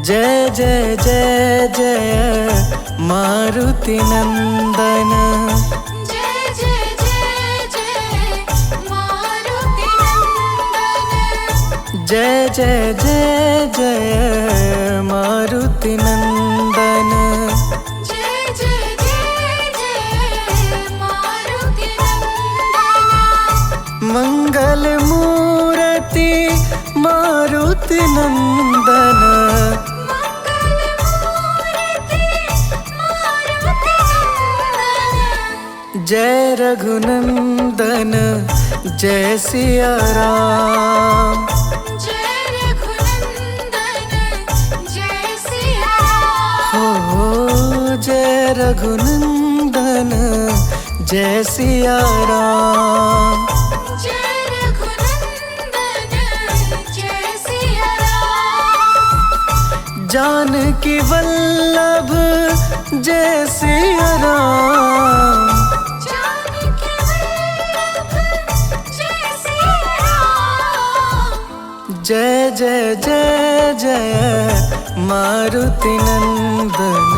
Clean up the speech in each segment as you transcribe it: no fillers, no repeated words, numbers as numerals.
जय जय जय जय मारुति नंदन। जय जय जय जय मारुति नंदन। जय जय जय जय मारुति नंदन। जय जय जय जय मारुति नंदन। मंगल मूर्ति मारुति नंदन। जय रघुनंदन जय सिया राम। जय रघुनंदन जय सिया राम। हो जय रघुनंदन जय सिया राम। जय रघुनंदन जय सिया राम। जानकी वल्लभ जय सिया राम। जानकी वल्लभ जय सिया राम। जय जय जय जय मारुति नंदन।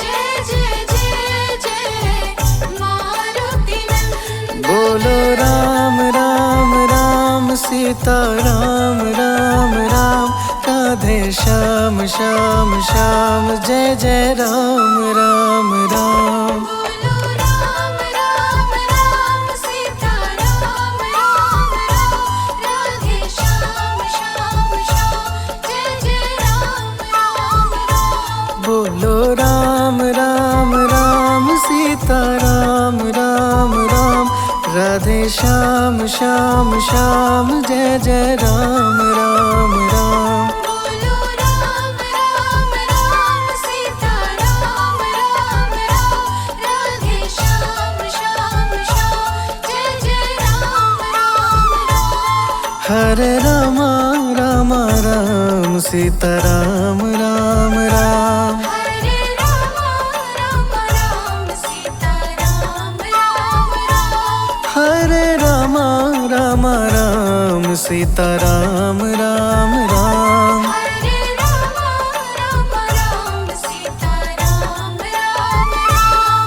जय जय जय जय मारुति नंदन। बोलो राम राम राम सीता राम राम राम। राधे श्याम श्याम श्याम जय जय राम राम राम। बोलो राम राम राम सीता राम राम राम। राधे श्याम श्याम श्याम जय जय राम राम राम। बोलो राम राम राम सीता राम राम राम। राधे श्याम श्याम श्याम जय जय राम राम राम। बोलो राम राम राम सीता राम राम राम। राधे श्याम श्याम श्याम जय जय राम राम राम। हरे राम राम राम सीता राम राम राम। हरे राम राम राम सीता राम राम राम। हरे राम राम राम सीता राम राम राम। हरे राम राम राम सीता राम राम राम।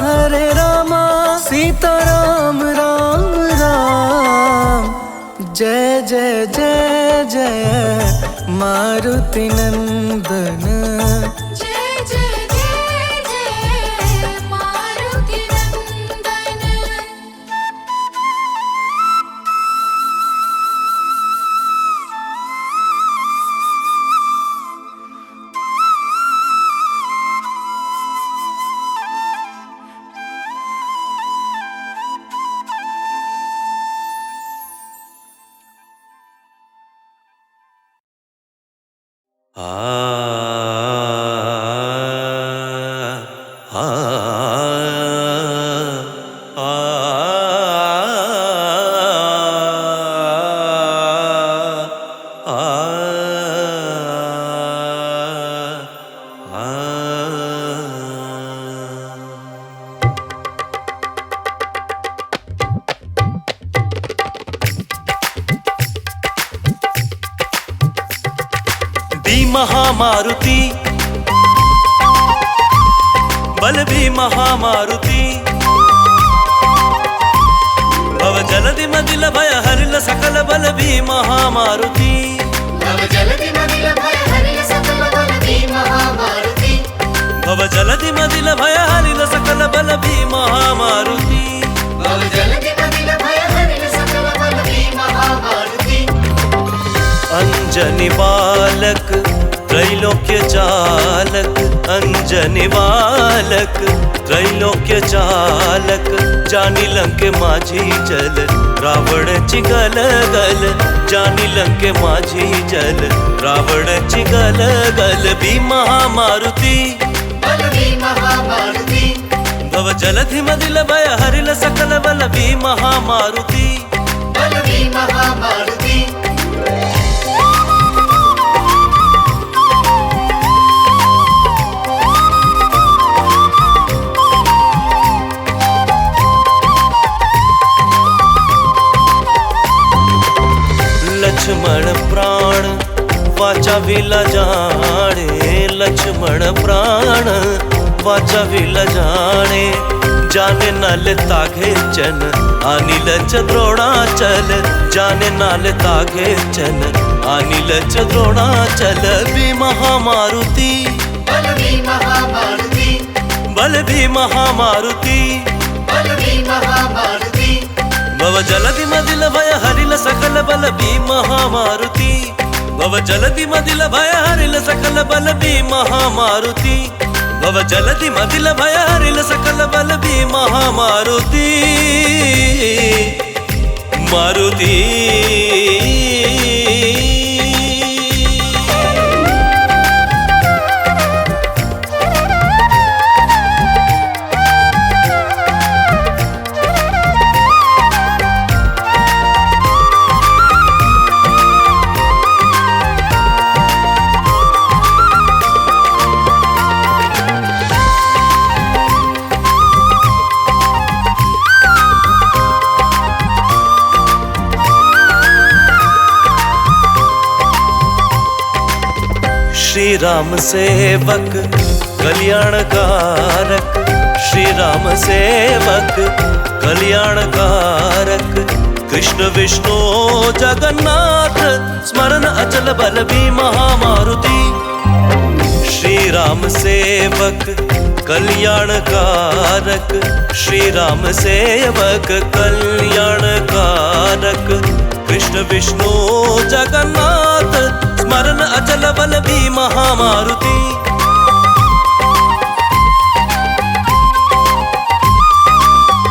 हरे राम सीता राम राम राम। जय जय जय जय मारुति नंदन। जय जय जय जय मारुति नंदन। भी महामारुति बल भी महामारुति। भव जलधि मदिल भय हरिल सकल बल भी महामारुति। भव जलधि मदिल भय हरिल सकल बल भी महामारुति। भव जलधि मदिल भय हरिल सकल बल भी महामारुति। भव जलधि मदिल भय हरिल सकल बल भी महामारुति। अंजनी बालक त्रैलोक्य चालक। अंजनी बालक त्रैलोक्य चालक। जानी लंक माझी चल रावण चिगल गल। जानी लंक माझी चल रावण चिगल गल। भी महामारुति बल भी महामारुति। भव जलधि मदिल भय हरिल सकल बल भी महामारुति। बल भी महामारुति। विला जाने लक्ष्मण प्राण वाचा विला जाने जाने नाल तागे चन अनिल च द्रोणाचल जाने नाल तागे चन अनिल च द्रोणाचल भी महामारुति बल भी महामारुति बल भी महामारुति बल भी महामारुति भव जलधि मदिल भय हरिल सकल बल भी महामारुति भव जलधि मदिल भय हरिल सकल बल भी महामारुति भव जलधि मदिल भय हरिल सकल बल भी महामारुति मारुति श्री राम सेवक कल्याणकारक श्री राम सेवक कल्याणकारक कृष्ण विष्णु जगन्नाथ स्मरण अचल बल भी महामारुति श्री राम सेवक कल्याणकारक श्री राम सेवक कल्याणकारक कृष्ण विष्णु जगन्नाथ स्मरण अचल बल भी महामारुति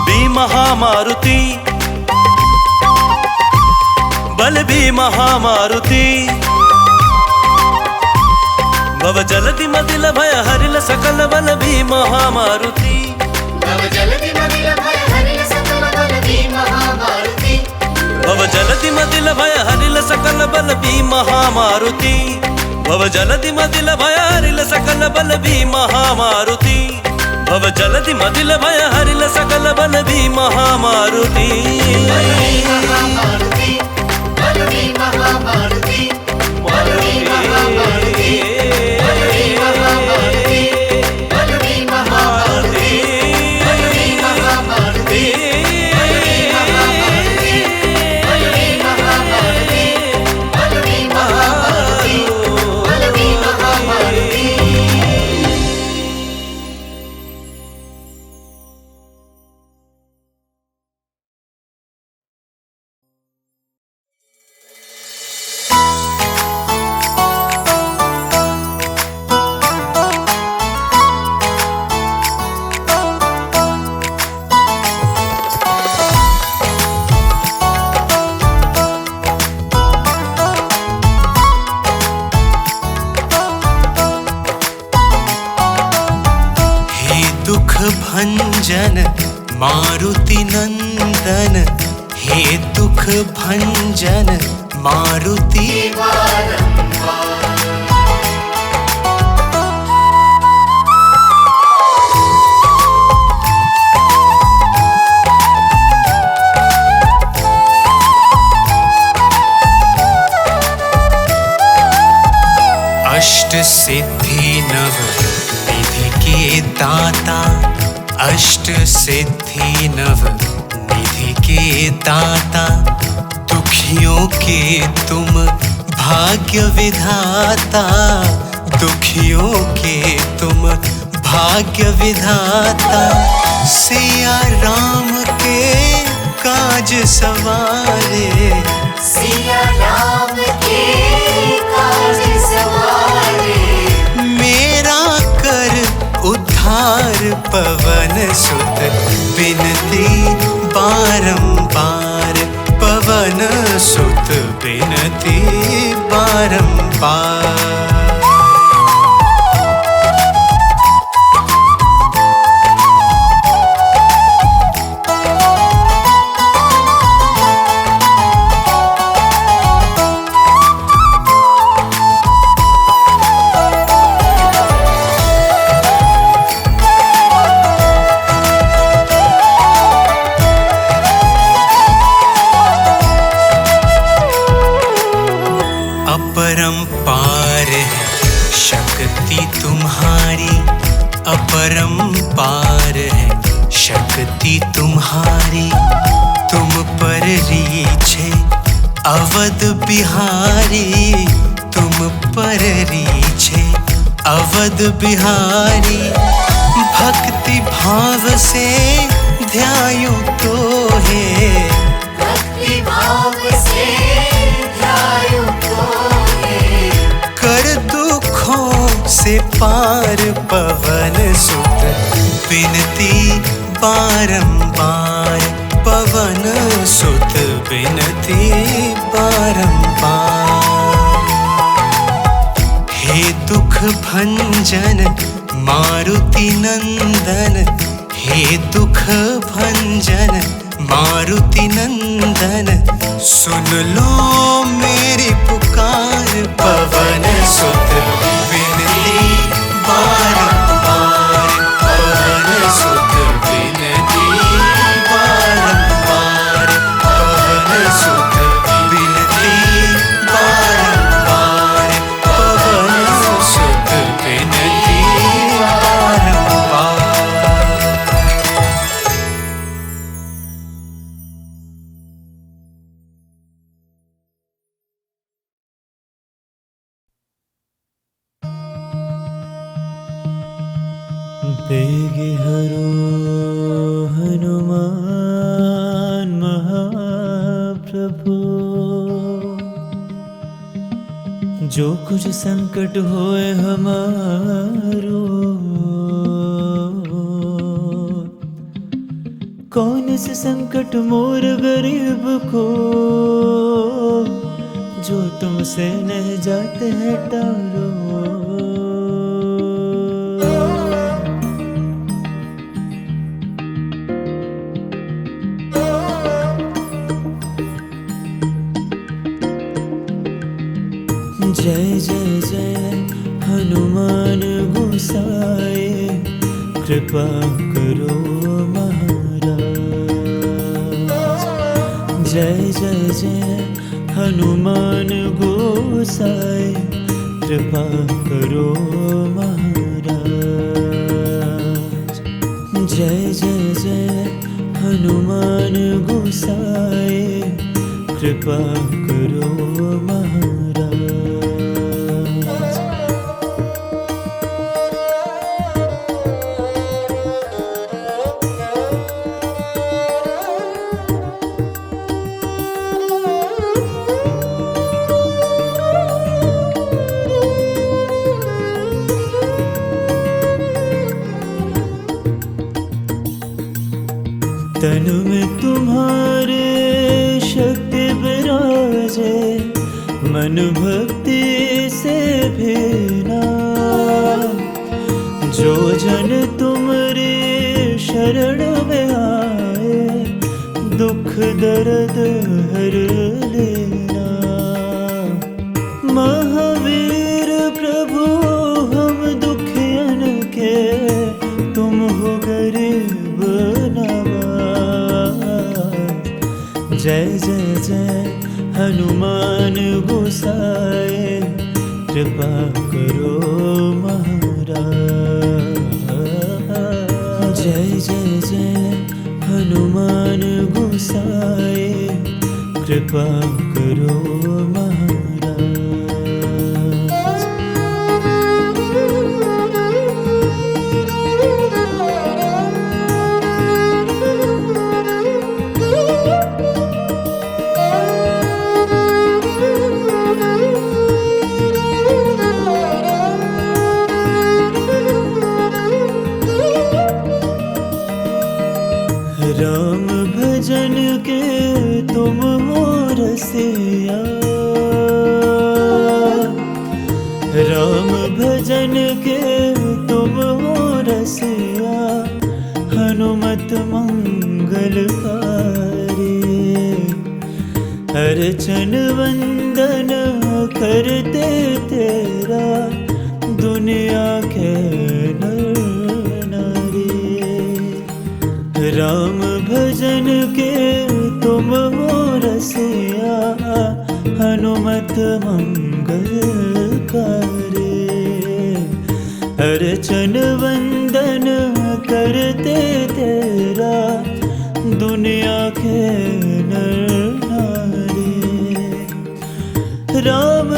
भी महामारुति बल भी महामारुति भव जलधि मदिल भय हरिल सकल बल भी महामारुति भव जलधि मदिल भय हरिल सकल बल भी महामारुति भव जलधि मदिल भय हरिल सकल बल भी महामारुति भव जलधि मदिल भय हरिल सकल बल भी महामारुति भव जलधि मदिल भय हरिल सकल बल भी महामारुति महामारुति बल भी महामारुति बल भी महामारुति बल भी महामारुति बल भी महामारुति बल भी महामारुति बल भी महामारुति बल भी महामारुति बल भी महामारुति बल भी महामारुति दुख भंजन मारुति नंदन हे दुख भंजन मारुति अष्ट सिद्धि नव निधि के दाता अष्ट सिद्धि नव निधि के दाता दुखियों के तुम भाग्य विधाता दुखियों के तुम भाग्य विधाता सिया राम के काज सवारे सिया राम के काज सवारे मेरा कर उद्धार पवन सुत बिनती बारंबार पवन सुत बिनती बारंबार अपरंपार परंपार है शक्ति तुम्हारी, तुम पर रीछे अवध बिहारी, तुम पर रीछे अवध बिहारी। भक्ति भाव से ध्यायो तो है, भक्ति भाव से ध्यायो तो है, कर दुखों से पार पवन सुत बिनती बारंबार, पवन सुत बिनती बारंबार। हे दुख भंजन मारुति नंदन, हे दुख भंजन मारुति नंदन, सुन लो मेरी पुकार, पवन सुत बिनती बारंबार, पवन सुत बिनती बारंबार, पवन सुत बिनती बारंबार, पवन सुत बिनती बारंबार। बेगे हरो हनुमान महाप्रभु, जो कुछ संकट होए हमारो, कौन से संकट मोर गरीब को, जो तुमसे नहीं जाते हैं टारो। जय जय जय हनुमान गोसाए, कृपा करो महाराज। जय जय जय हनुमान गोसाए, कृपा करो महाराज। जय जय जय हनुमान गोसाए, कृपा करो महाराज। तन में तुम्हारे शक्ति विराजे, मन भक्ति से भेना। जो जन तुम्हारे शरण में आए, दुख दर्द हर लेना। महावीर प्रभु हम दुखियन के, तुम हो गरीब नवाज। जय जय जय हनुमान गोसाए, कृपा करो महाराज। जय जय जय हनुमान गोसाए, कृपा करो महाराज। राम भजन के तुम हो रसिया, राम भजन के तुम हो रसिया। हनुमत मंगलकारी, अर्चन वंदन करते तेरा, दुनिया के नर नारी। राम भजन के तुम हो रसिया, हनुमत मंगल करे। अर्चन वंदन करते तेरा दुनिया के नर नारी। राम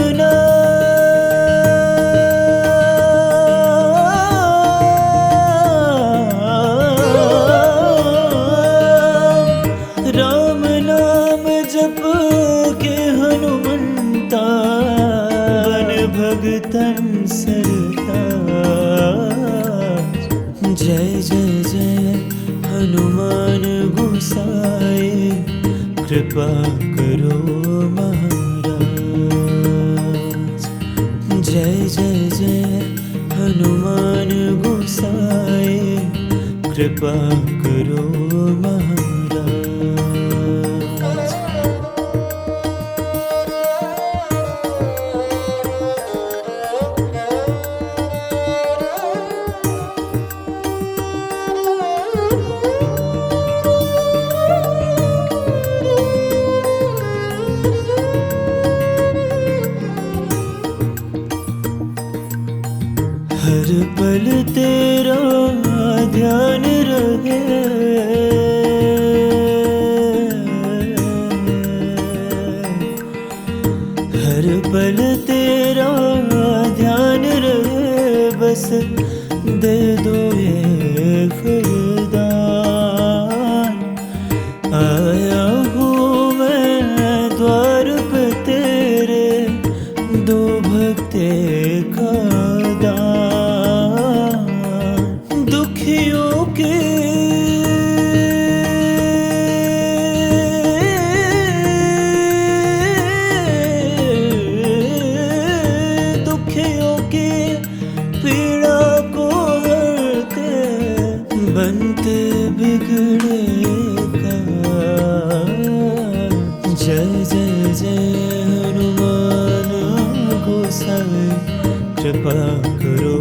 नाम जप के हनुमंता बन भगतन सरताज। जय जय जय हनुमान गोसाई कृपा करो महाराज। जय जय जय हनुमान गोसाई कृपा करो महाराज। हर पल तेरा ध्यान रहे, हर पल तेरा ध्यान रहे। बस दे दो ये वरदान। आया हूँ मैं द्वार पे तेरे, दो भक्ते का दान। दुखियों के पीड़ा को हरते, बनते बिगड़े का। जय जय जय हनुमान गोसाई कृपा करो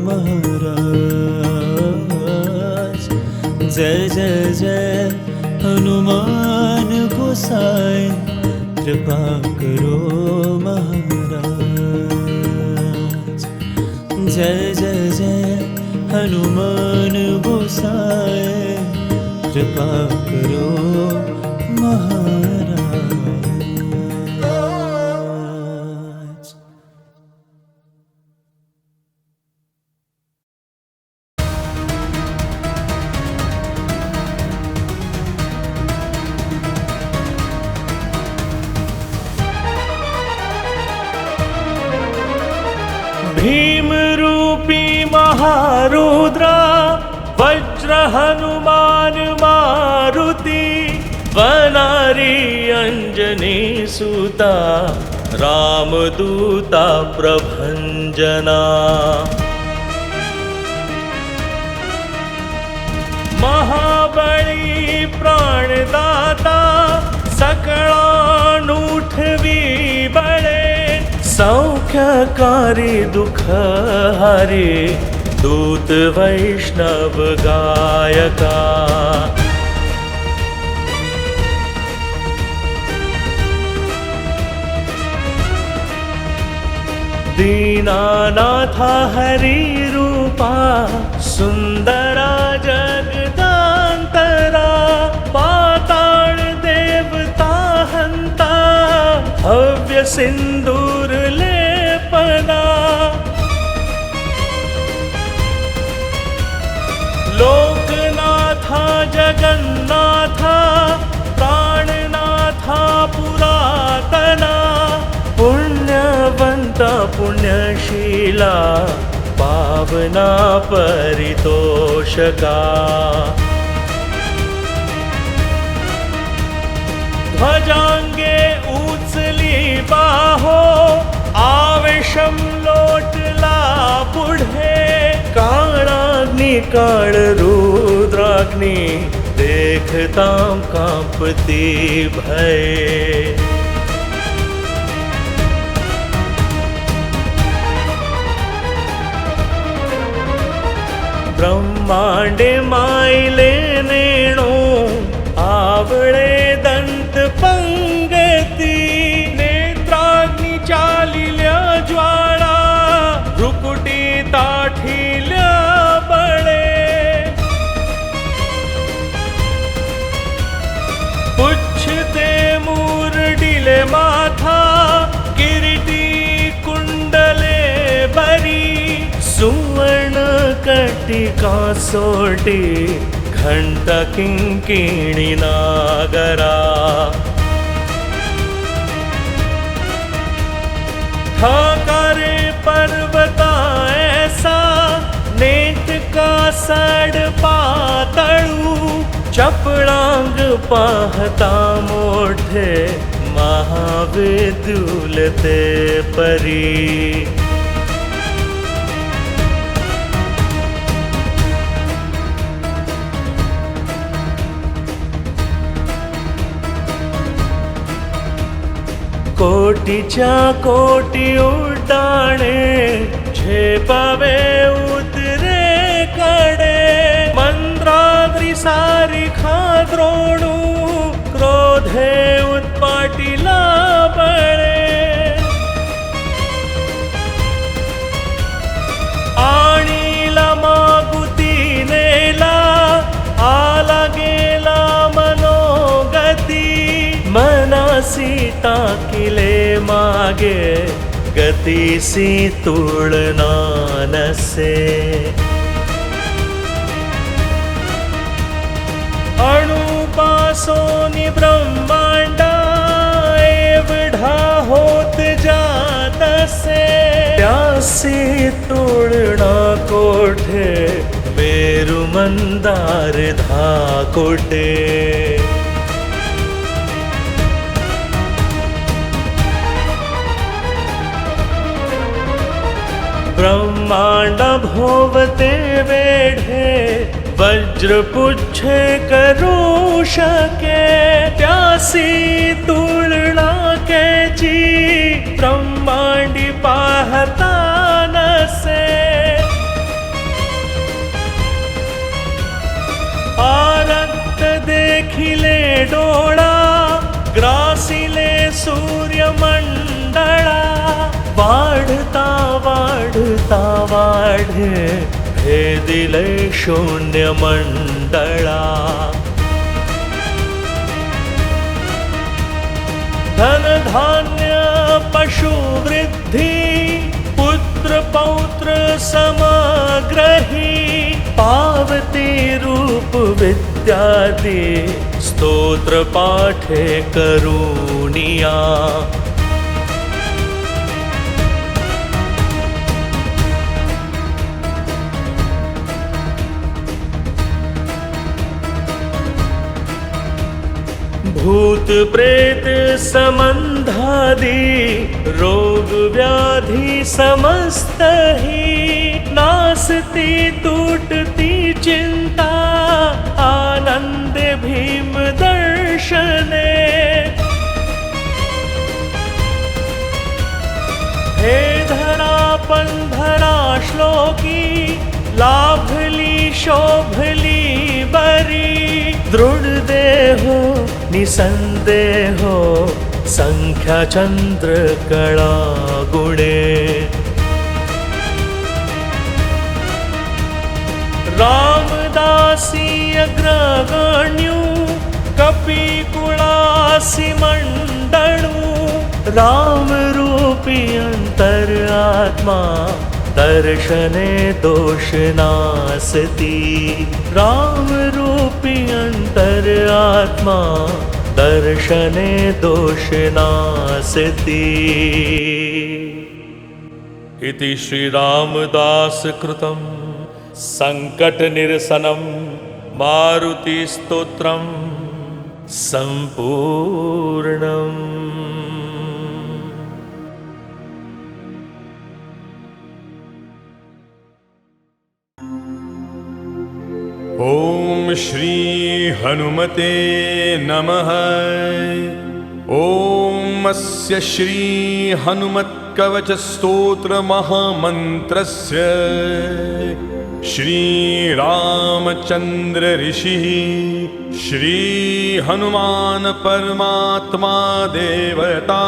महाराज। जय जय जय हनुमान गोसाई कृपा करो महाराज। जय जय जय हनुमान गोसाई कृपा करो महाराज। भीम रूपी महारुद्रा वज्र हनुमान मारुति, वनारी अंजनी सुता रामदूता प्रभंजना। महाबली प्राणदाता सकळानूठवी बळे, सौख्यकारी दुख हरे दूत वैष्णव गायका। दीनानाथा हरि रूपा सुंदरा जगदांतरा, पाताल देवता हंता भव्य सिंदूर लेपना। लोकनाथा जगन्नाथा प्राणनाथा पुरातना, पुण्यवंता पुण्यशीला पावना परितोषका। ध्वजांगे उचली बाहो आवेशम लोटला पुढे, काळाग्नि काळ रुद्राग्नि देखतां कांपती भय। ब्रह्मांडे मायले नेणो आवळे दंत पंगती, नेत्राग्नि चालिल्या ज्वाळा भ्रुकुटी ताठिल्या बळे। पुच्छते मुरडिले माथा किरीटी कुंडले बरी सुवर्ण कटिका सोटी घंटा किंकिणी नागरा ठाकारे पर्वता ऐसा नेट का सड पातळू चपळांग पाहता मोठे महाविदुलते परी कोटीच्या कोटी उड्डाणे झेपावे उतरे कडे मंद्राद्री सारी खाद्रोणू क्रोधे उत्पाटीला बळे आणीला मागुती नेला आला गेला मनोगती मनासी टाकिले मागे गतीसी तुलना नसे अणुपासोनी ब्रह्मांडा एवढा होत जातसे त्यासी तुलना कोठे मेरु मंदार धाकोटे ब्रह्मांड भोवते वेढे वज्र पुच्छे करू शके त्यासी तुलना केची ब्रह्मांडी पाहता नसे आरक्त देखिले डोळा ग्रासिले सूर्यमंडळा वाढता वाढता वाढे भेदिले शून्य मंडळा धन धान्य पशु वृद्धी पुत्र पौत्र समग्रही पावती रूप विद्यादि स्तोत्र पाठे करुणिया भूत प्रेत संबंधादि रोग व्याधि समस्त ही नासती टूटती चिंता आनंद भीम दर्शने हे धरा पंधरा श्लोकी लाभली शोभली बरी दृढ देहो निसंदेहो संख्या चंद्र कळा गुणे रामदासी अग्रगण्यू कपिकुळासी मंडळू राम रूपी अंतर आत्मा दर्शने दोष नासती राम रूपी अंतर आत्मा दर्शने दोष नासती। इति श्री रामदास कृतं संकट निरसनं मारुति स्तोत्रं संपूर्णम्। ओम श्री हनुमते नमः। ओम अस्य श्री हनुमत्कवच स्तोत्र महामन्त्रस्य श्री रामचंद्र ऋषिः श्री हनुमान परमात्मा देवता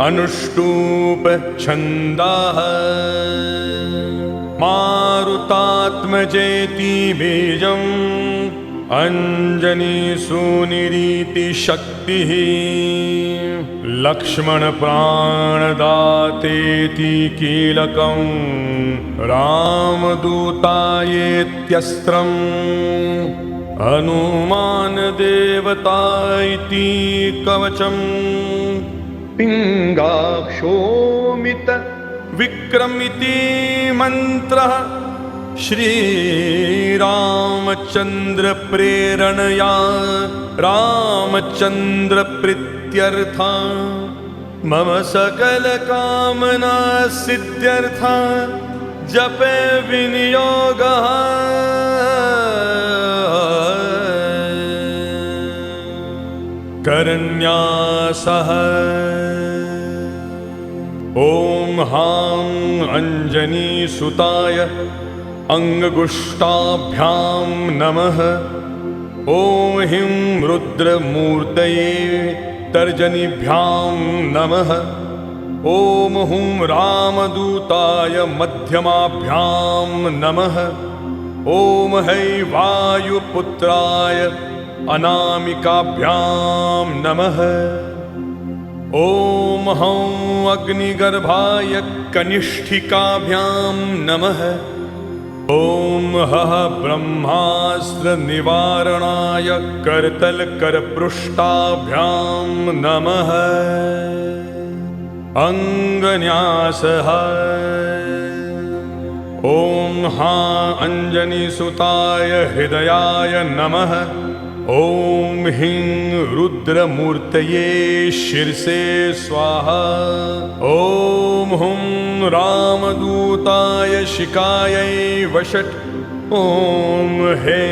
अनुष्टुप छन्दः मारुतात्मजेति बीजं अञ्जनीसुनिरीतिशक्तिः लक्ष्मणप्राणदातेति कीलकं रामदूतायेत्यस्त्रम् हनुमानदेवता इति कवचम् पिङ्गाक्षोमित विक्रमिति मन्त्रः श्रीरामचन्द्र प्रेरणया रामचन्द्र प्रीत्यर्था मम सकलकामना सिद्ध्यर्था जपे विनियोगः करन्यासः ॐ हां अञ्जनीसुताय अङ्गुष्ठाभ्यां नमः। ॐ ह्रीं रुद्रमूर्तये तर्जनीभ्यां नमः। ॐ हुं रामदूताय मध्यमाभ्यां नमः। ॐ है वायुपुत्राय अनामिकाभ्यां नमः। ॐ हं अग्निगर्भाय कनिष्ठिकाभ्यां नमः। ॐ हः ब्रह्मास्त्रनिवारणाय करतलकरपृष्ठाभ्यां नमः। अङ्गन्यासः ॐ हां अञ्जनीसुताय हृदयाय नमः। ॐ ह्रीं रुद्रमूर्तये शिरसे स्वाहा। ॐ हुं रामदूताय शिखायै वषट्। ॐ हे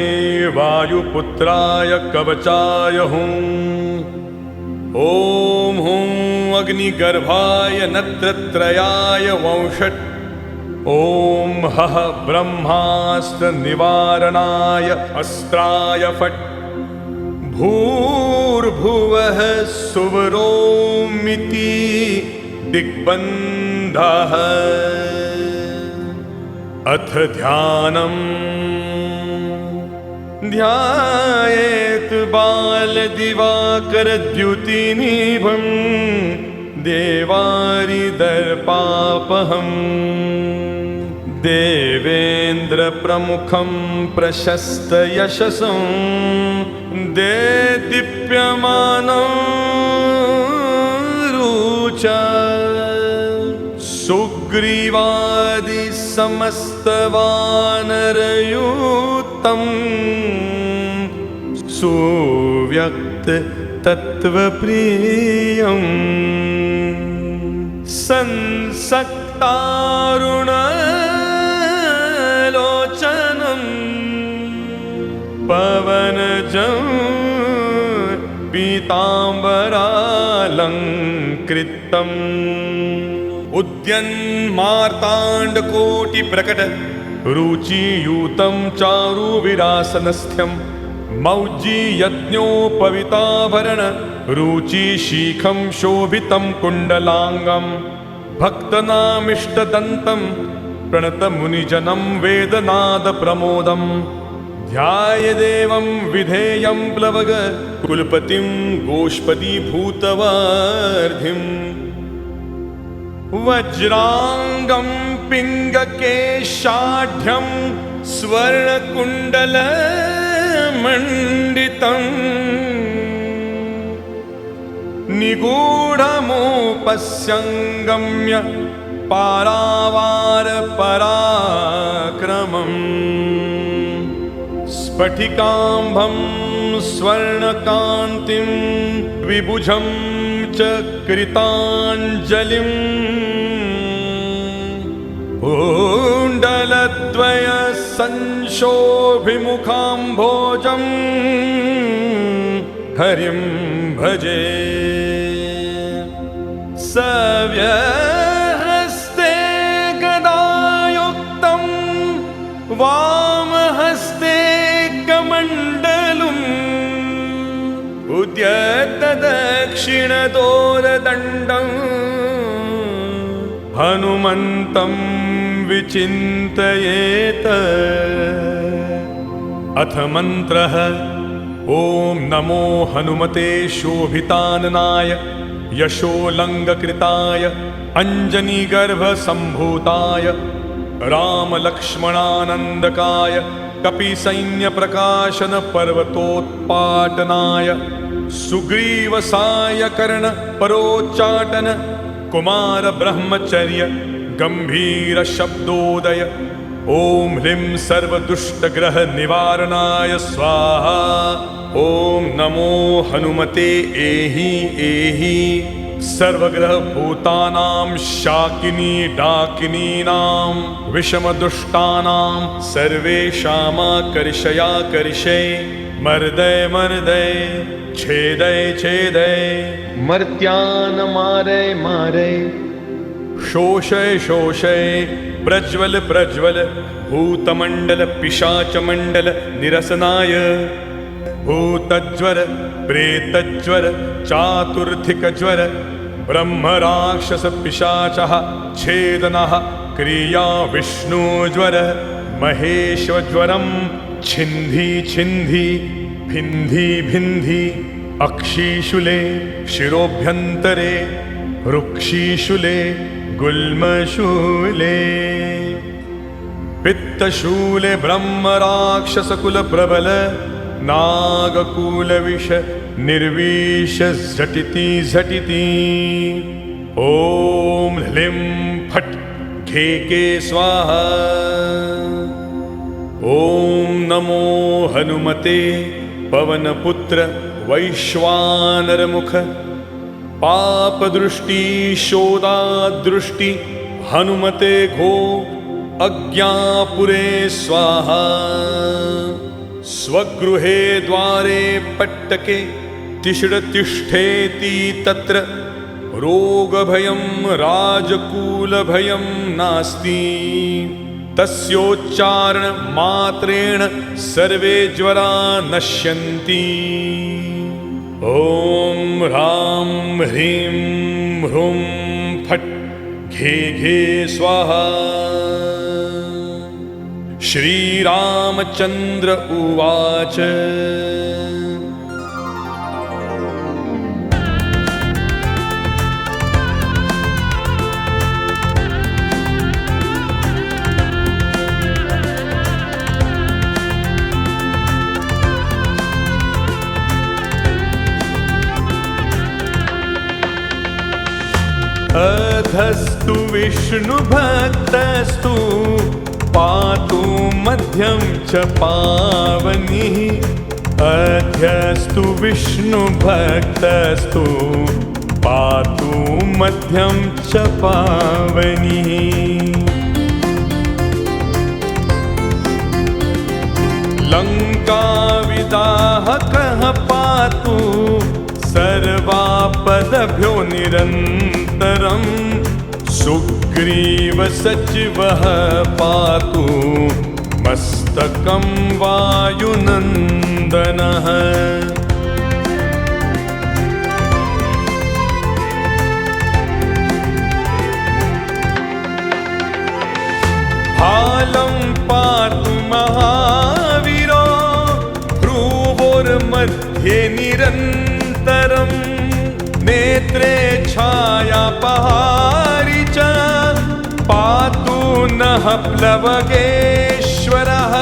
वायुपुत्राय कवचाय हुं। ॐ हुं अग्निगर्भाय नत्रत्रयाय वंषट्। ॐ हः ब्रह्मास्त्रनिवारणाय अस्त्राय फट्। भूर्भुवः सुवरोमिति दिग्बन्धः। अथ ध्यानम् ध्यायेत् बालदिवाकरद्युतिनिभं देवारिदर्पापहम्। देवेन्द्रप्रमुखं प्रशस्तयशसं देदीप्यमानं रुचा। सुग्रीवादिसमस्तवानरयूतं सुव्यक्ततत्त्वप्रियम्। संसक्तारुणलोचनम् पवनजं पीताम्बरालङ्कृतम्। उद्यन्मार्ताण्डकोटिप्रकट रुचियूतं चारुविरासनस्थ्यं। मौज्जीयज्ञोपवीताभरण रुचिशीखं शोभितं कुण्डलाङ्गं। भक्तनामिष्टदन्तं प्रणतमुनिजनं वेदनादप्रमोदम्। ध्यायदेवं विधेयं प्लवग कुलपतिं गोष्पदीभूतवार्धिम्। वज्राङ्गं पिङ्गकेशाढ्यं स्वर्णकुण्डलमण्डितम्। निगूढमुपस्यङ्गम्य पारावारपराक्रमम्। स्फटिकाम्भं स्वर्णकान्तिं विभुजं च कृताञ्जलिम्। कुण्डलद्वय संशोभिमुखाम्भोजम् हरिं भजे। सव्यहस्ते गदायुक्तं वामहस्ते कमण्डलुम्। उद्यतदक्षिणदोरदण्डं हनुमन्तं विचिन्तयेत। अथ मन्त्रः ॐ नमो हनुमते शोभिताननाय यशोलङ्घकृताय अञ्जनीगर्भसम्भूताय रामलक्ष्मणानन्दकाय कपिसैन्यप्रकाशनपर्वतोत्पाटनाय सुग्रीवसायकर्णपरोच्चाटन कुमारब्रह्मचर्य गम्भीरशब्दोदय ॐ ह्रीं सर्वदुष्टग्रहनिवारणाय स्वाहा ॐ नमो हनुमते एहि एहि सर्वग्रहभूतानां शाकिनी डाकिनीनां विषमदुष्टानां सर्वेषामाकर्षयाकर्षे मर्दय मर्दय छेदय छेदय मर्त्यान् मारय मारय शोषय शोषय प्रज्वल प्रज्वल भूतमण्डल पिशाचमण्डल निरसनाय भूतज्वर प्रेतज्वर चातुर्थिकज्वर ब्रह्मराक्षसपिशाचः छेदनः क्रिया विष्णुज्वर महेश्वज्वरं छिन्धि छिन्धि भिन्धि भिन्धि अक्षीशूले शिरोभ्यन्तरे रुक्षीशूले गुल्मशूले पित्तशूले ब्रह्मराक्षसकुलप्रबल नागकूलविष निर्विष झटिति झटिति ॐ ह्लीं फट् घेके स्वाहा ॐ नमो हनुमते पवनपुत्र वैश्वानरमुख पापदृष्टि शोधादृष्टि हनुमते घो अज्ञापुरे स्वाहा स्वगृहे द्वारे पट्टके तिष्ठेति तत्र रोगभयं राजकूलभयं नास्ति तस्योच्चारण मात्रेण सर्वे ज्वरा नश्यन्ति ॐ ह्रां ह्रीं ह्रूं फट् घे घे स्वाहा श्रीरामचन्द्र उवाच अधस्तु विष्णुभक्तस्तु पातु मध्यं च पावनिः अध्यस्तु विष्णुभक्तस्तु पातु मध्यं च पावनिः लङ्काविदाहकः पातु सर्वापदभ्यो निरन्तरम् सुग्रीवसचिवः पातु मस्तकं वायुनन्दनः भालं पातु महावीरो भ्रुवोर्मध्ये निरन्तरम् नेत्रे छायापहारि च पातु नः प्लवगेश्वरः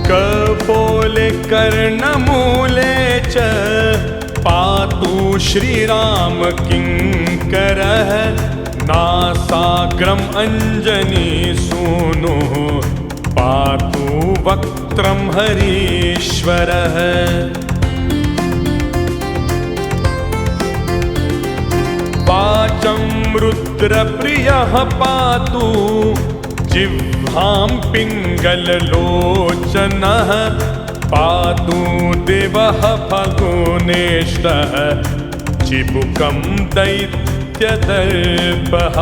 कपोले कर्णमूले च पातु श्रीरामकिङ्करः नासाग्रम् अञ्जनीसूनुः पातु वक्त्रं हरीश्वरः वाचं रुद्रप्रियः पातु जिह्वां पिङ्गललोचनः पातु दिवः फल्गुनेष्टः चिबुकं दैत्यदर्पः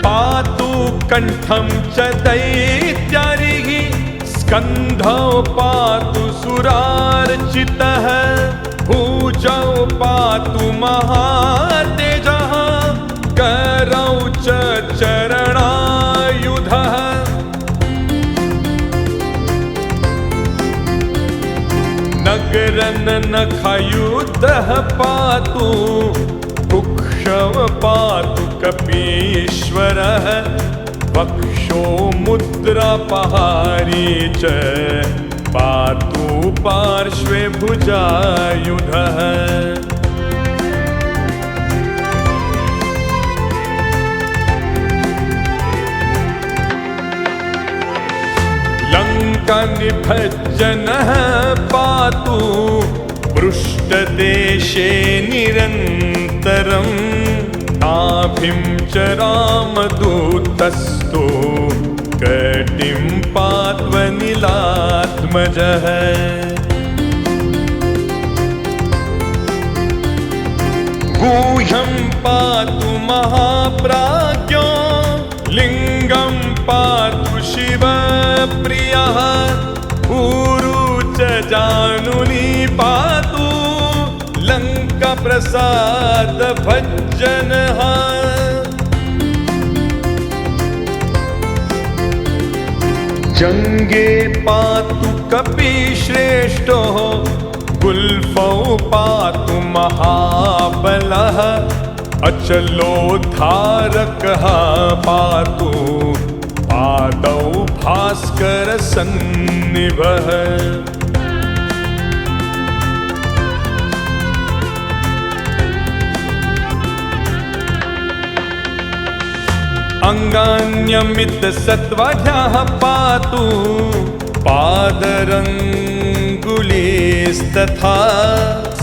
पातु कण्ठं च दैत्यारिः स्कन्धौ पातु सुरार्चितः भुजौ पातु महातेजः करौ च चरणायुधः नखयुधः पातु कुक्षौ पातु कपीश्वरः वक्षो मुद्रापहारी च पातु पार्श्वे भुजायुधः लङ्कानिभज्जनः पातु पृष्ठदेशे निरन्तरम् नाभिं च रामदूतस्तु कटिं पात्वनिलात्मजः गुह्यं पातु महाप्राज्ञो लिङ्गं पातु शिवप्रियः ऊरु च जानुनी पातु लङ्काप्रसाद भज्जनः जङ्गे पातु कपिश्रेष्ठो गुल्फौ पातु महाबलः अचलोद्धारकः पातु पादौ भास्करसन्निभः अङ्गान्यमितसत्त्वजः पातु पादरङ्गुलीस्तथा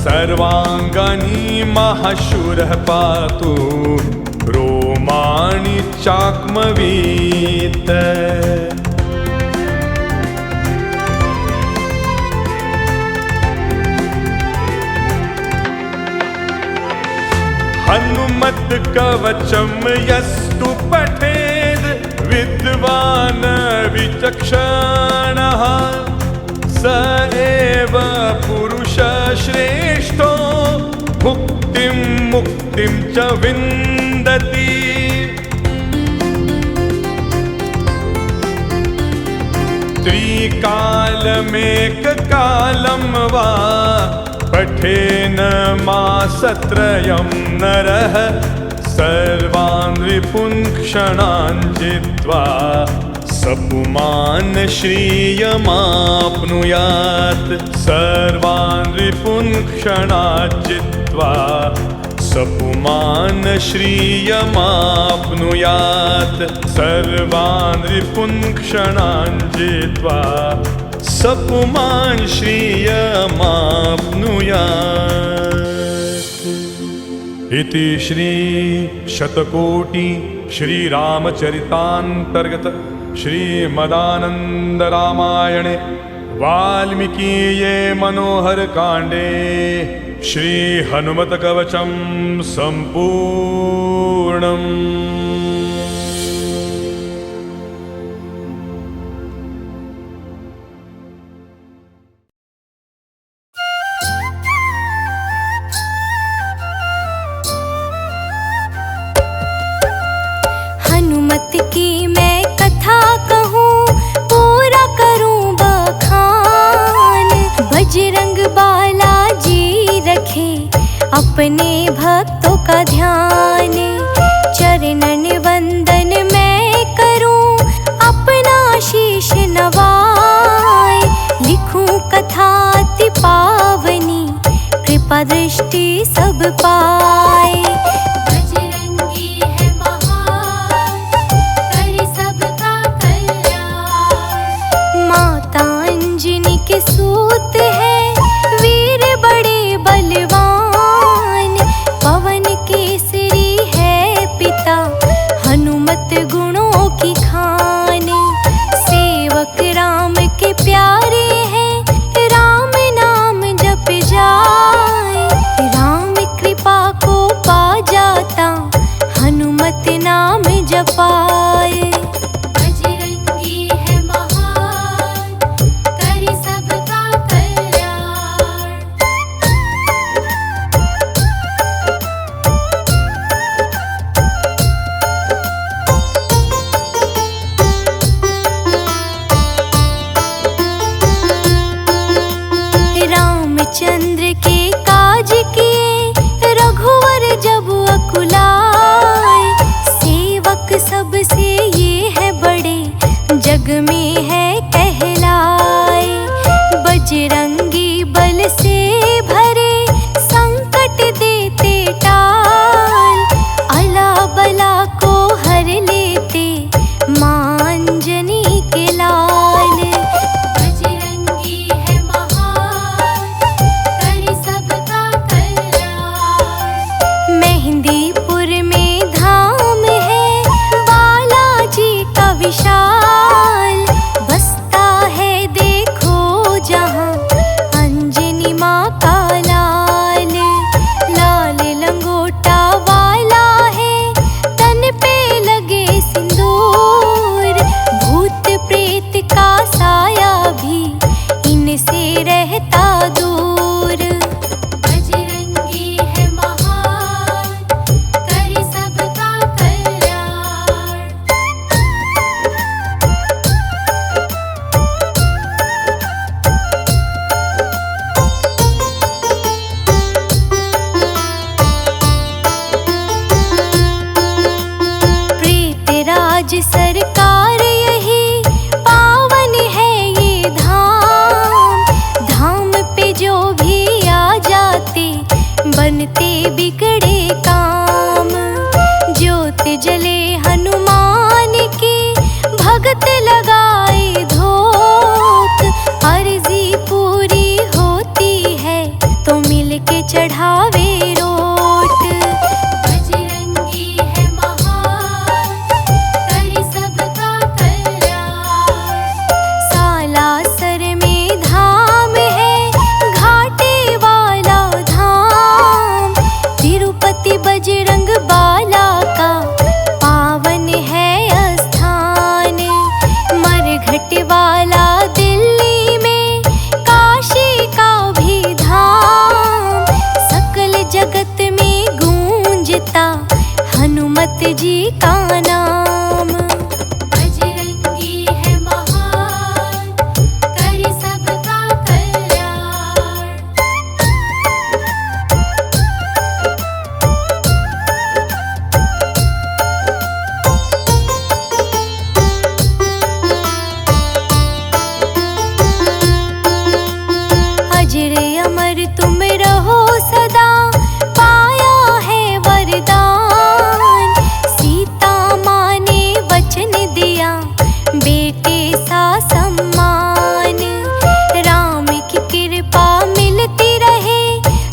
सर्वाङ्गानि महाशूरः पातु रोमाणि चाक्मवीत हनुमत् कवचं यस्तु पठेद् विद्वान् विचक्षणः स एव पुरुषश्रेष्ठो भुक्तिं मुक्तिं च विन्दति त्रिकालमेककालं वा पठेन मासत्रयं नरः सर्वान् रिपून् क्षणान् जित्वा सपुमान् श्रियमाप्नुयात् सर्वान् रिपून् क्षणान् जित्वा सपुमान् श्रियमाप्नुयात् सर्वान् रिपून् क्षणान् जित्वा सपुमान् श्रियमाप्नुयात्। इति श्री शतकोटि श्रीरामचरितान्तर्गत श्रीमदानंद रामायणे वाल्मीकीये मनोहरकाण्डे श्री हनुमत कवचं सम्पूर्णम्। हनुमत की मैं कथा कहूँ पूरा करूँ बखान। बजरंग बालाजी रखे अपने भक्तों का ध्यान। चरणन वंदन मैं करूँ अपना शीश नवाए। लिखूँ कथा अति पावनी कृपा दृष्टि सब पाए। सूत है वीर बड़े बलवान। पवन केसरी है पिता हनुमत गुणों की खान। सेवक राम के प्यारे हैं राम नाम जप जाए। राम कृपा को जब अकुलाए, सेवक सबसे ये है बड़े, जग में है कहलाए। बजरंगी बल से भरे, संकट देते टाल, अला बला को हर लेते, मां अंजनी के लाल। बजरंगी है महान, करे सबका कल्याण। मेहंदीपुर में धाम है, बालाजी का विशाल, बसता है देखो जहां, अंजनी माँ का लाल। लाल लंगोटा वाला है, तन पे लगे सिंदूर, भूत प्रेत का साया भी इनसे रहता दूर। बजरंगी है महान, करे सबका कल्याण। प्रेतराज सरकार यही, पावन है ये धाम, धाम पे जो भी आ जाते, बनते बिगड़े काम। ज्योत जले हनुमान की, भगत लगाए धोख, अर्जी पूरी होती है तो मिल के चढ़ावे रोट। बजरंगी है महान, करे सबका कल्याण। सालासर में धाम है, घाटे वाला धाम, तिरुपति बजरंग बाला का पावन है स्थान। मरघट वाला दिल्ली में, काशी का भी धाम, सकल जगत में गूंजता हनुमत जी का नाम। बजरंगी है महान, करे सबका कल्याण। अजर अमर तुम रहो सदा, पाया है वरदान। सीता माँ ने वचन दिया, बेटे सा सम्मान। राम की कृपा मिलती रहे,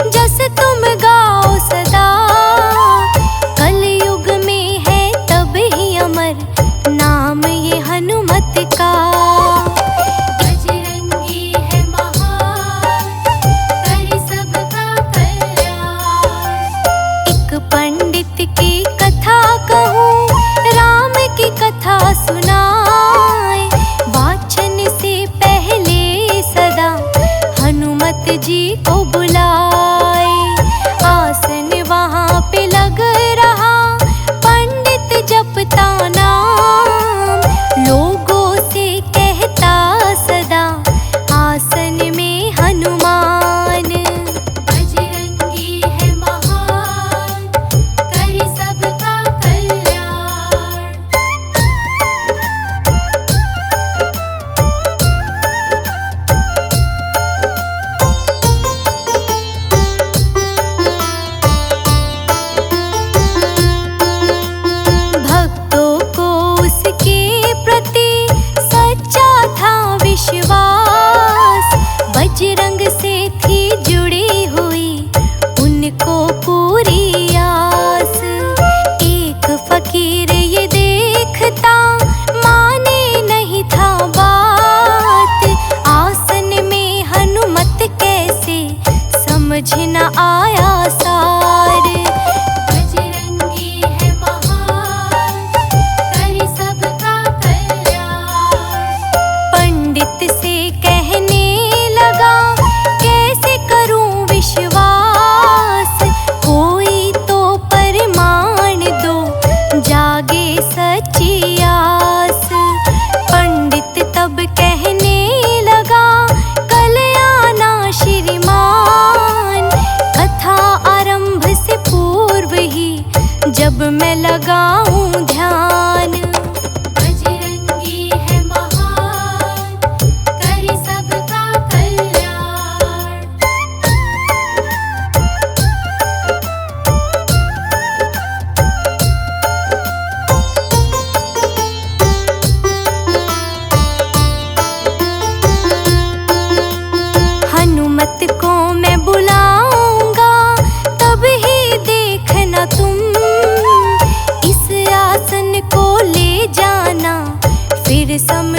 जस तुम गाओ सदा। कलयुग में है तब ही अमर, नाम ये हनुमत का। बजरंगी है महान, करे सबका कल्याण। एक पंडित की कथा कहूँ, राम की कथा सुनाए, वाचन से पहले सदा हनुमत जी को बुलाए। आसन वहाँ पे लग रहा, पंडित जपता नाम, लोगों से कहता सदा, आसन में हनुमान। बजरंगी है महान,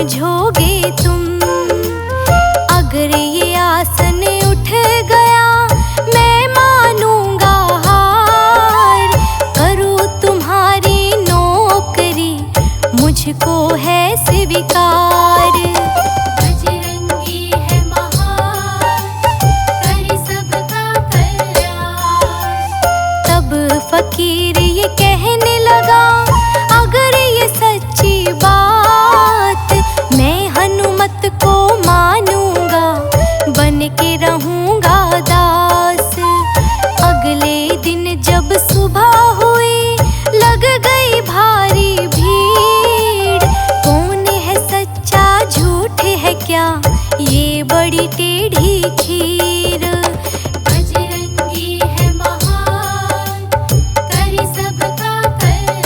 समझोगे तुम। अगर ये आसन उठ गया मैं मानूंगा हार। करूँ तुम्हारी नौकरी मुझको है स्वीकार। बजरंगी है महान करे सबका कल्याण। तब फकीर ये कहने लगा अगर ये सच्ची बात मैं हनुमत को मानूंगा बन के रहूंगा दास। अगले दिन जब सुबह हुई लग गई भारी भीड़। कौन है सच्चा झूठ है क्या ये बड़ी टेढ़ी खीर। बजरंगी है महान करे सबका कल्याण।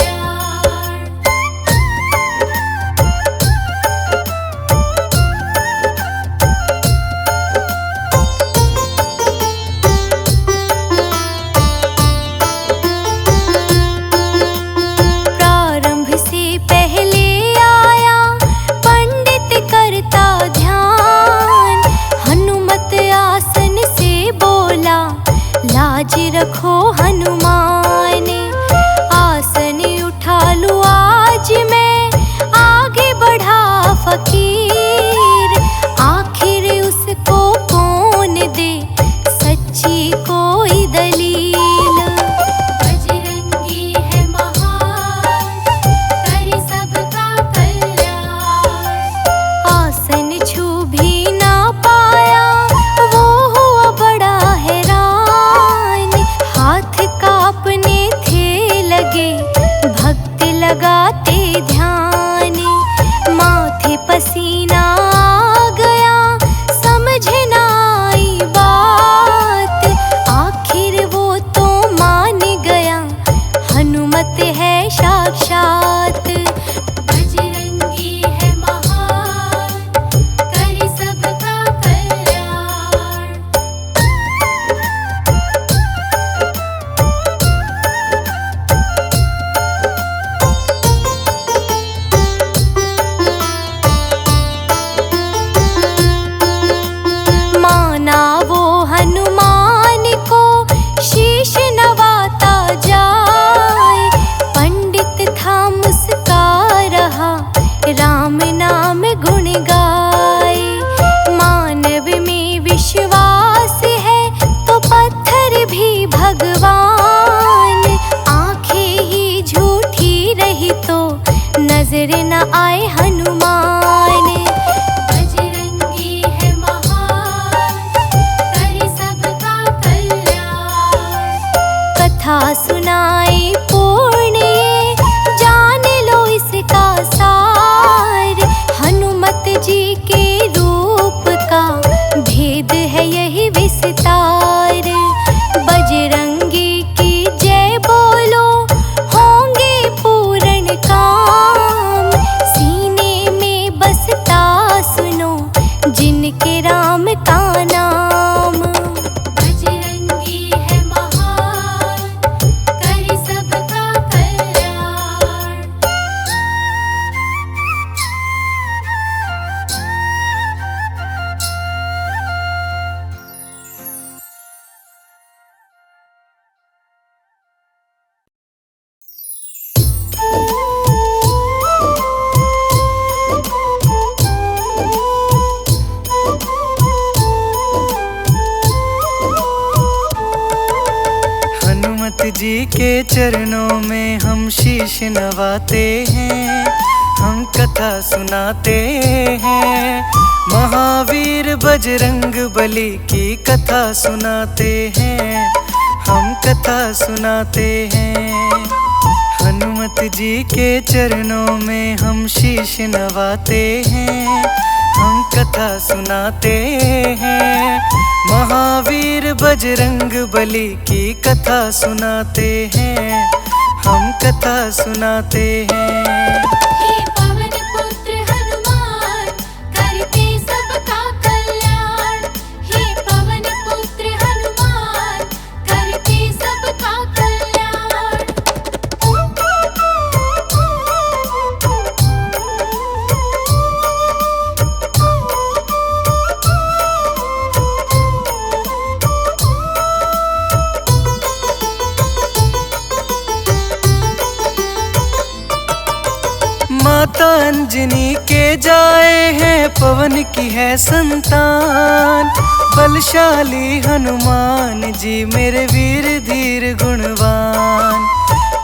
प्रारंभ से पहले आया पंडित करता ध्यान। हनुमत आसन से बोला लाज रखो हनुमान। आसन उठा लूं आज मैं आगे बढ़ा फकीर। आखिर उसको कौन दे सच्ची कोई दलील। बजरंगी है महान करे सबका कल्याण। आसन छू भी ना पाया वो हुआ बड़ा हैरान। हाथ कांपने थे लगे भक्त लगाते ध्यान। माथे पसीना आ गया समझ ना आई बात। आखिर वो तो मान गया हनुमत है साक्षात। बजरंगी है महान करे सबका कल्याण। माना वो हनुमान को शीश नवाता जाए। पंडित था मुस्का रहा राम नाम गुण गाए। मानव में विश्वास है तो पत्थर भी भगवान। आंखें ही झूठी रही तो नजर न आए हनुमान। बजरंगी है महान करे सबका कल्याण। कथा सुनाई पूर्ण ये जान लो इसका सार। हनुमत जी के रूप का भेद है यही विस्तार। बजरंगी की जय बोलो होंगे पूर्ण काम। सीने में बसता सुनो जिनके राम का नाम। बजरंगी है महान करे सबका कल्याण। हनुमत जी के चरणों में हम शीश नवाते हैं। हम कथा सुनाते हैं महावीर बजरंग बली की कथा सुनाते हैं। हम कथा सुनाते हैं। हनुमत जी के चरणों में हम शीश नवाते हैं। हम कथा सुनाते हैं महावीर बजरंग बली की कथा सुनाते हैं। हम कथा सुनाते हैं। हे पवन पुत्र हनुमान करते सबका कल्याण। हे पवन पुत्र हनुमान करते सबका कल्याण। माता अंजनी के जाए हैं, पवन की है संतान। बलशाली हनुमान जी मेरे वीर धीर गुणवान।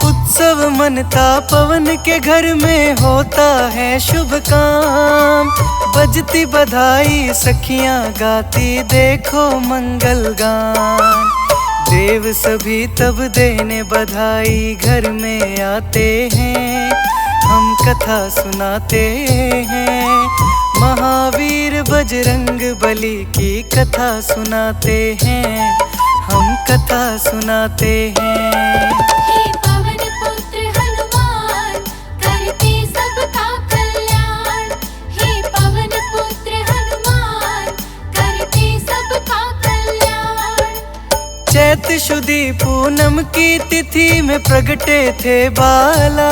उत्सव मनता पवन के घर में, होता है शुभ काम। बजती बधाई सखियां गाती, देखो मंगल गान। देव सभी तब देने बधाई, घर में आते हैं, हम कथा सुनाते हैं। महावीर बजरंग बली की कथा सुनाते हैं, हम कथा सुनाते हैं। हे पवन पुत्र हनुमान, करते सबका कल्याण। हे पवन पुत्र हनुमान, करते सबका कल्याण। चैत शुदी पूनम की तिथि में प्रगटे थे बाला।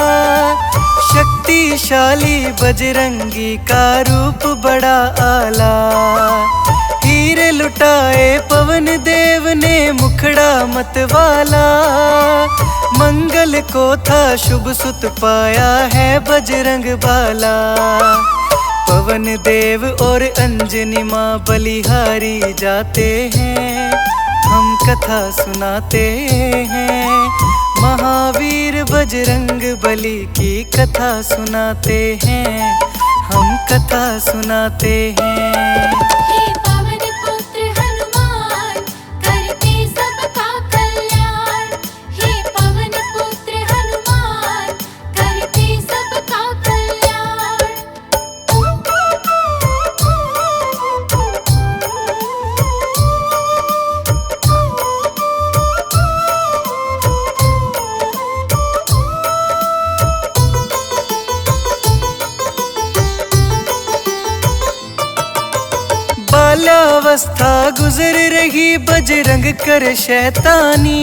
शक्तिशाली बजरंगी का रूप बड़ा आला। हीरे लुटाए पवन देव ने, मुखड़ा मतवाला। मंगल को था शुभ सुत, पाया है बजरंग बाला। पवन देव और अंजनी माँ बलिहारी जाते हैं, हम कथा सुनाते हैं। महावीर बजरंग बली की कथा सुनाते हैं, हम कथा सुनाते हैं। हे पवन पुत्र हनुमान, करते सबका कल्याण। हे पवन पुत्र हनुमान, करते सबका कल्याण। बाल्यावस्था गुजर रही बजरंग कर शैतानी।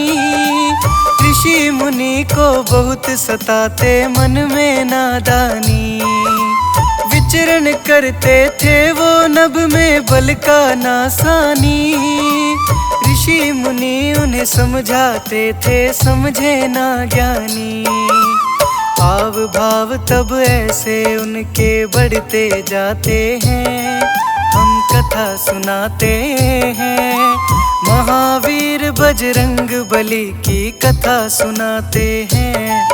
ऋषि मुनि को बहुत सताते, मन में नादानी। विचरण करते थे वो नभ में, बल का नासानी। ऋषि मुनि उन्हें समझाते थे, समझे ना ज्ञानी। आव भाव तब ऐसे उनके बढ़ते जाते हैं, हम कथा सुनाते हैं। महावीर बजरंग बली की कथा सुनाते हैं,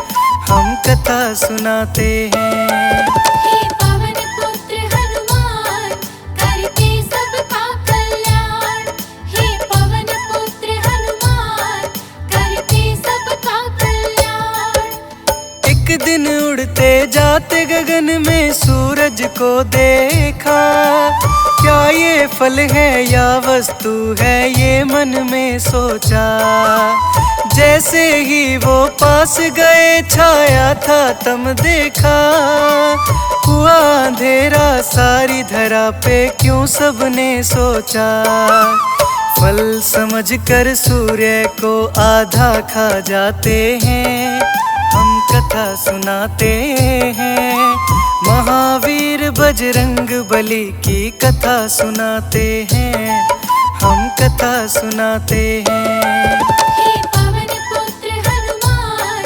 हम कथा सुनाते हैं। हे पवन पुत्र हनुमान, करते सबका कल्याण। हे पवन पुत्र हनुमान, करते सबका कल्याण। एक दिन उड़ते जाते गगन में, सूरज को देखा। क्या ये फल है या वस्तु है, ये मन में सोचा। जैसे ही वो पास गए, छाया था तम देखा। हुआ अंधेरा सारी धरा पे, क्यों सबने सोचा। फल समझकर सूर्य को आधा खा जाते हैं, हम कथा सुनाते हैं। महावीर बजरंग बली की कथा सुनाते हैं, हम कथा सुनाते हैं। हे पवन पुत्र हनुमान,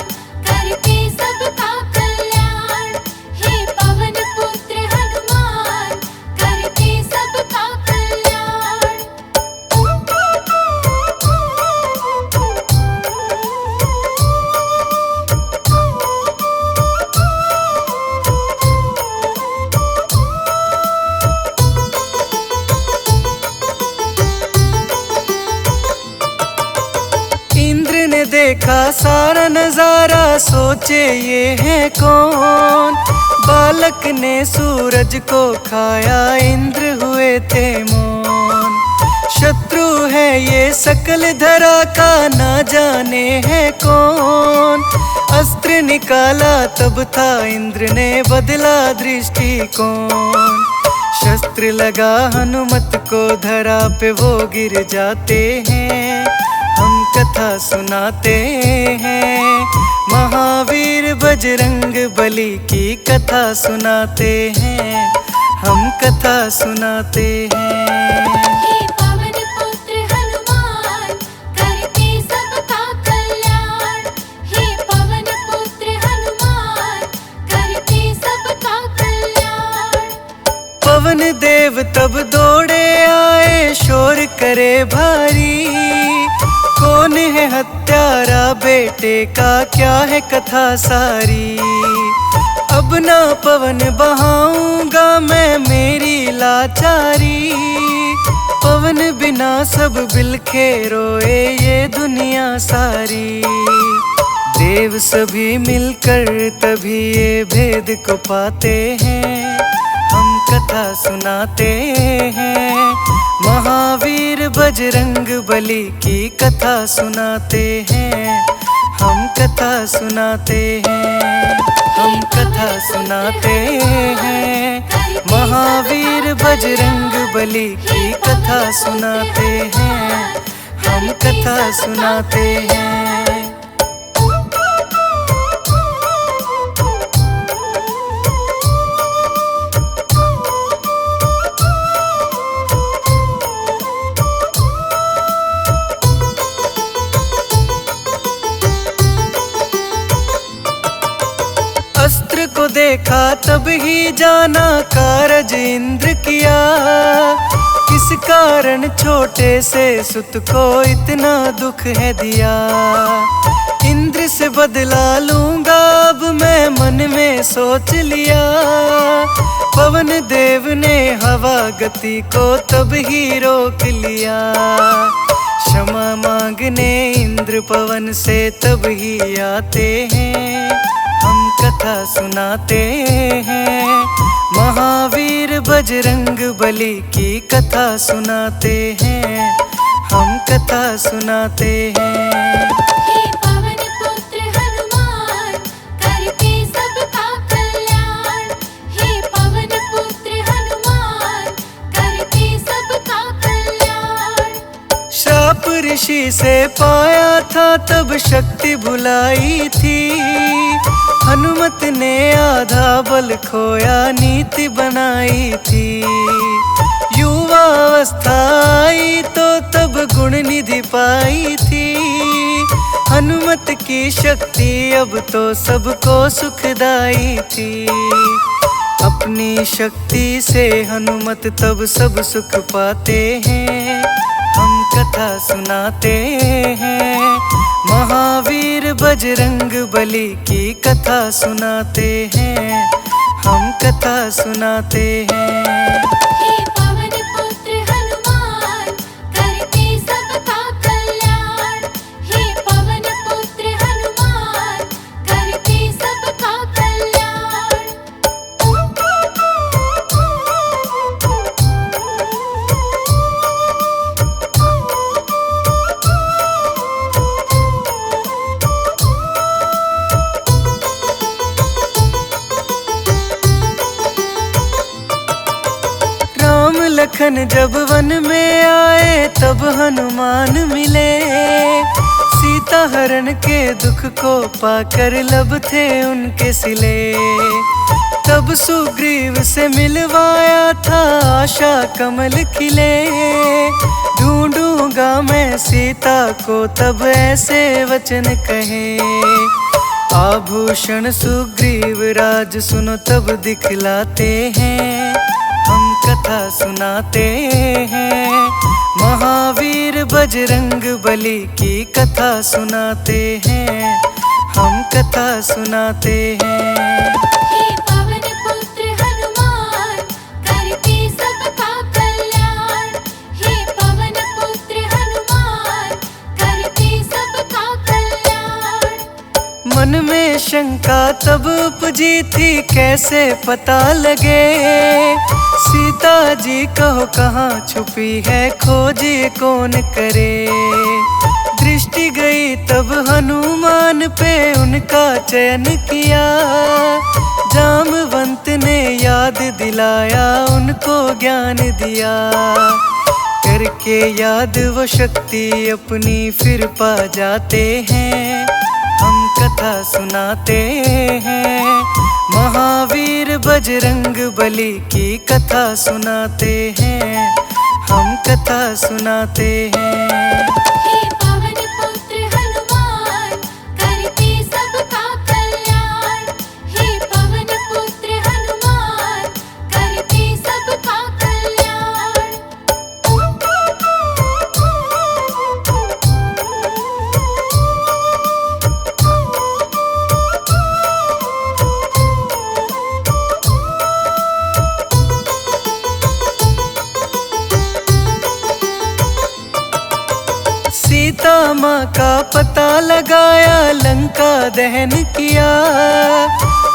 करते सबका कल्याण। हे पवन पुत्र हनुमान, करते सबका कल्याण। इंद्र ने देखा सारा नजारा, सोचे ये है कौन। बालक ने सूरज को खाया, इंद्र हुए थे मौन। शत्रु है ये सकल धरा का, ना जाने है कौन। अस्त्र निकाला तब था, इंद्र ने बदला दृष्टिकोण। शस्त्र लगा हनुमत को, धरा पे वो गिर जाते हैं, हम कथा सुनाते हैं। महावीर बजरंग बली की कथा सुनाते हैं, हम कथा सुनाते हैं। हे पवन पुत्र हनुमान, करते सबका कल्याण। हे पवन पुत्र हनुमान, करते सबका देव तब दौड़े आए, शोर करे भारी। कौन है हत्यारा बेटे का, क्या है कथा सारी। अब ना पवन बहाऊंगा मैं मेरी लाचारी। पवन बिना सब बिलखे रोए ये दुनिया सारी। देव सभी मिलकर तभी ये भेद को पाते हैं, हम कथा सुनाते हैं। महावीर बजरंग बली की कथा सुनाते हैं, हम कथा सुनाते हैं, हम कथा सुनाते हैं। महावीर बजरंग बली की कथा सुनाते हैं, हम कथा सुनाते हैं। अस्त्र को देखा तब ही जाना कारज इंद्र किया। किस कारण छोटे से सुत को इतना दुख है दिया। इंद्र से बदला लूंगा अब मैं मन में सोच लिया। पवन देव ने हवा गति को तब ही रोक लिया। क्षमा मांगने इंद्र पवन से तब ही आते हैं, हम कथा सुनाते हैं। महावीर बजरंग बली की कथा सुनाते हैं, हम कथा सुनाते हैं। हे पवन पुत्र हनुमान, करते सबका कल्याण। हे पवन पुत्र हनुमान, करते सबका कल्याण। श्राप ऋषि से पाया था तब शक्ति भुलाई थी। हनुमत ने आधा बल खोया नीति बनाई थी। युवावस्था आई तो तब गुण निधि पाई थी। हनुमत की शक्ति अब तो सबको सुखदाई थी। अपनी शक्ति से हनुमत तब सब सुख पाते हैं, हम कथा सुनाते हैं। महावीर बजरंग बली की कथा सुनाते हैं, हम कथा सुनाते हैं। हे पवन पुत्र हनुमान, करते सबका कल्याण। हे पवन पुत्र हनुमान, करते सबका कल्याण। लखन जब वन में आए तब हनुमान मिले। सीता हरण के दुख को पाकर लब थे उनके सिले। तब सुग्रीव से मिलवाया था आशा कमल खिले। ढूंढूंगा मैं सीता को तब ऐसे वचन कहे। आभूषण सुग्रीव राज सुनो तब दिखलाते हैं, हम कथा सुनाते हैं। महावीर बजरंग बली की कथा सुनाते हैं, हम कथा सुनाते हैं। हे पवन पुत्र हनुमान, करते सबका कल्याण। हे पवन पुत्र हनुमान, करते सबका कल्याण। मन में शंका तब उपजी थी कैसे पता लगे। सीता जी कहो कहाँ छुपी है खोजे कौन करे। दृष्टि गई तब हनुमान पे उनका चयन किया। जामवंत ने याद दिलाया उनको ज्ञान दिया। करके याद वो शक्ति अपनी फिर पा जाते हैं, हम कथा सुनाते हैं। महावीर बजरंग बली की कथा सुनाते हैं, हम कथा सुनाते हैं। हे पवन पुत्र हनुमान, करते सबका कल्याण। हे पवन पुत्र हनुमान, करते सबका कल्याण। का पता लगाया, लंका दहन किया।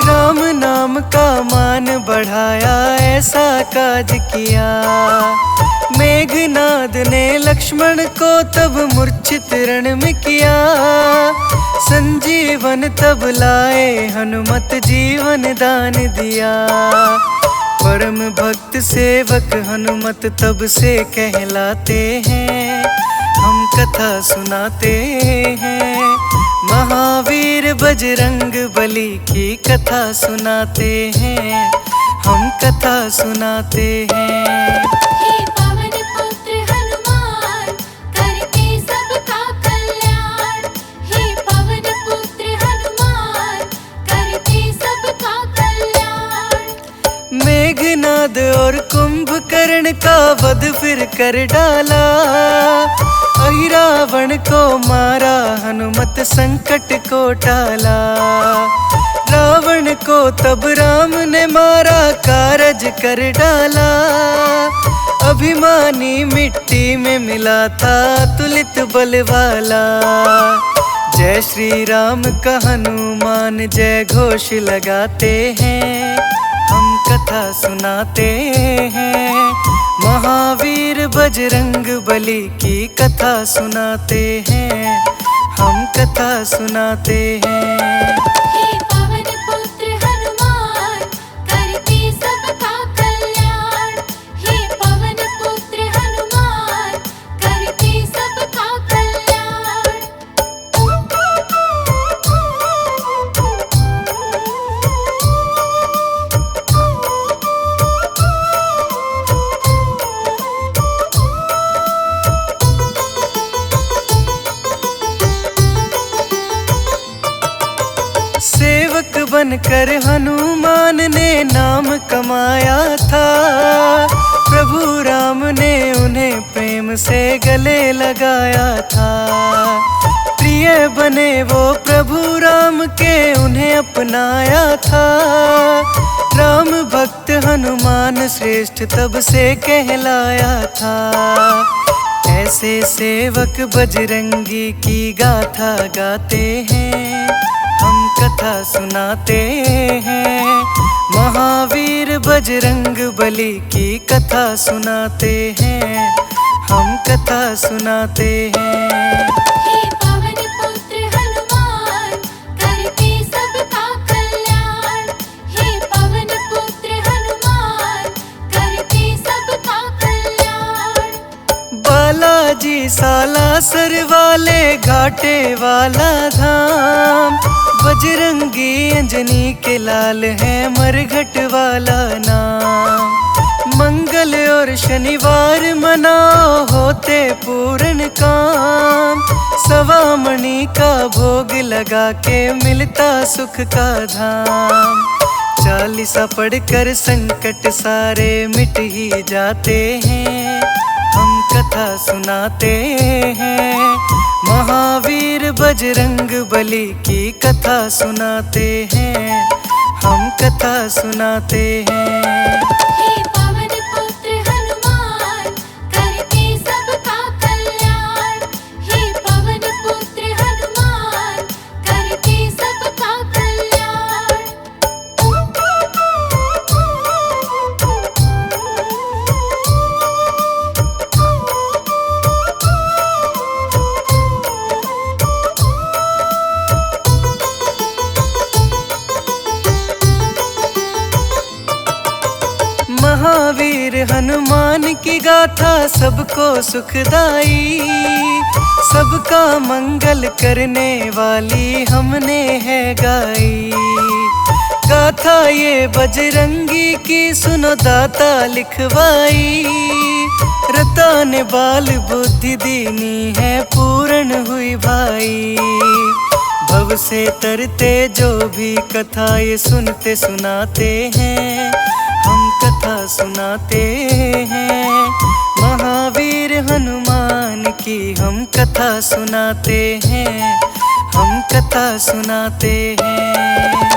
राम नाम का मान बढ़ाया, ऐसा काज किया। मेघनाद ने लक्ष्मण को तब मूर्छित रण में किया। संजीवन तब लाए, हनुमत जीवन दान दिया। परम भक्त सेवक हनुमत तब से कहलाते हैं, हम कथा सुनाते हैं। महावीर बजरंग बली की कथा सुनाते हैं, हम कथा सुनाते हैं। हे पवन पुत्र हनुमान, करते सबका कल्याण। हे पवन पुत्र हनुमान, करते सबका कल्याण। मेघनाद और कुंभकर्ण का वध फिर कर डाला। रावण को मारा, हनुमत संकट को टाला। रावण को तब राम ने मारा, कारज कर डाला। अभिमानी मिट्टी में मिला था, तुलित बल वाला। जय श्री राम का हनुमान जय घोष लगाते हैं, हम कथा सुनाते हैं। महावीर बजरंग बली की कथा सुनाते हैं, हम कथा सुनाते हैं। हे पवन पुत्र हनुमान, करते सबका कल्याण। हे पवन पुत्र हनुमान, करते सबका कल्याण। सेवक बनकर हनुमान ने नाम कमाया था। प्रभु राम ने उन्हें प्रेम से गले लगाया था। प्रिय बने वो प्रभु राम के, उन्हें अपनाया था। राम भक्त हनुमान श्रेष्ठ तब से कहलाया था। ऐसे सेवक बजरंगी की गाथा गाते हैं, हम कथा सुनाते हैं। महावीर बजरंग बली की कथा सुनाते हैं, हम कथा सुनाते हैं। हे पवन पुत्र हनुमान, करते सबका कल्याण। हे पवन पुत्र हनुमान, करते सबका कल्याण। बालाजी सालासर वाले घाटे वाला धाम। बजरंगी अंजनी के लाल है, मरघट वाला नाम। मंगल और शनिवार मनाओ, होते पूर्ण काम। सवा मणि का भोग लगा के मिलता सुख का धाम। चालीसा पढ़कर संकट सारे मिट ही जाते हैं, हम कथा सुनाते हैं। महावीर बजरंग बली की कथा सुनाते हैं, हम कथा सुनाते हैं। हे पवन पुत्र हनुमान, करते सबका कल्याण। हे पवन पुत्र हनुमान, करते सबका कल्याण। महावीर हनुमान की गाथा सबको सुखदाई। सबका मंगल करने वाली हमने है गाई। गाथा ये बजरंगी की सुनो दाता लिखवाई। रता ने बाल बुद्धि दीनी है, पूर्ण हुई भाई। भव से तरते जो भी कथा ये सुनते सुनाते हैं, हम कथा सुनाते हैं। महावीर हनुमान की हम कथा सुनाते हैं, हम कथा सुनाते हैं।